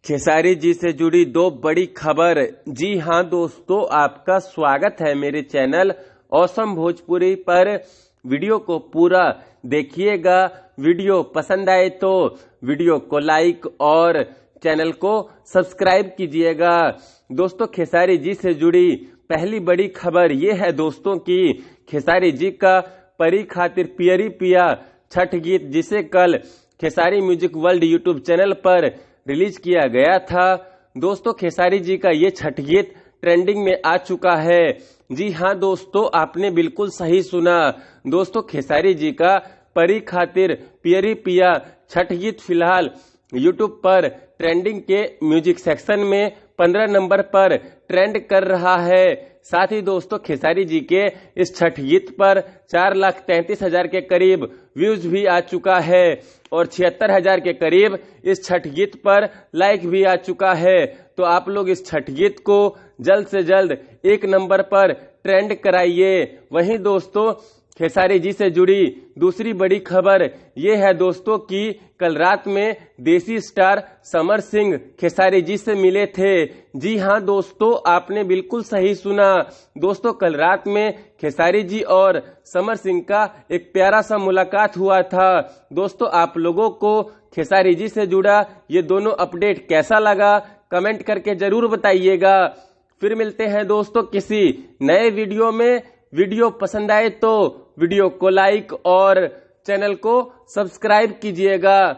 खेसारी जी से जुड़ी दो बड़ी खबर। जी हां दोस्तों, आपका स्वागत है मेरे चैनल ऑसम भोजपुरी पर। वीडियो को पूरा देखिएगा। वीडियो पसंद आए तो वीडियो को लाइक और चैनल को सब्सक्राइब कीजिएगा। दोस्तों, खेसारी जी से जुड़ी पहली बड़ी खबर यह है दोस्तों कि खेसारी जी का परी खातिर पियरी पिया छठ गीत, जिसे कल Khesari music world YouTube channel पर रिलीज किया गया था। दोस्तों, खेसारी जी का ये छठ गीत ट्रेंडिंग में आ चुका है। जी हां दोस्तों, आपने बिल्कुल सही सुना। दोस्तों, खेसारी जी का परी खातिर पियरी पिया छठ गीत फिलहाल यूट्यूब पर ट्रेंडिंग के म्यूजिक सेक्शन में 15 नंबर पर ट्रेंड कर रहा है। साथ ही दोस्तों, खेसारी जी के इस छठ गीत पर 4,33,000 के करीब व्यूज भी आ चुका है और 76,000 के करीब इस छठ गीत पर लाइक भी आ चुका है। तो आप लोग इस छठ गीत को जल्द से जल्द 1 नंबर पर ट्रेंड कराइए। वहीं दोस्तों, खेसारी जी से जुड़ी दूसरी बड़ी खबर यह है दोस्तों कि कल रात में देसी स्टार समर सिंह खेसारी जी से मिले थे। जी हां दोस्तों, आपने बिल्कुल सही सुना। दोस्तों, कल रात में खेसारी जी और समर सिंह का एक प्यारा सा मुलाकात हुआ था। दोस्तों, आप लोगों को खेसारी जी से जुड़ा ये दोनों अपडेट कैसा लगा, कमेंट करके जरूर बताइएगा। फिर मिलते हैं दोस्तों किसी नए वीडियो में। वीडियो पसंद आए तो वीडियो को लाइक और चैनल को सब्सक्राइब कीजिएगा।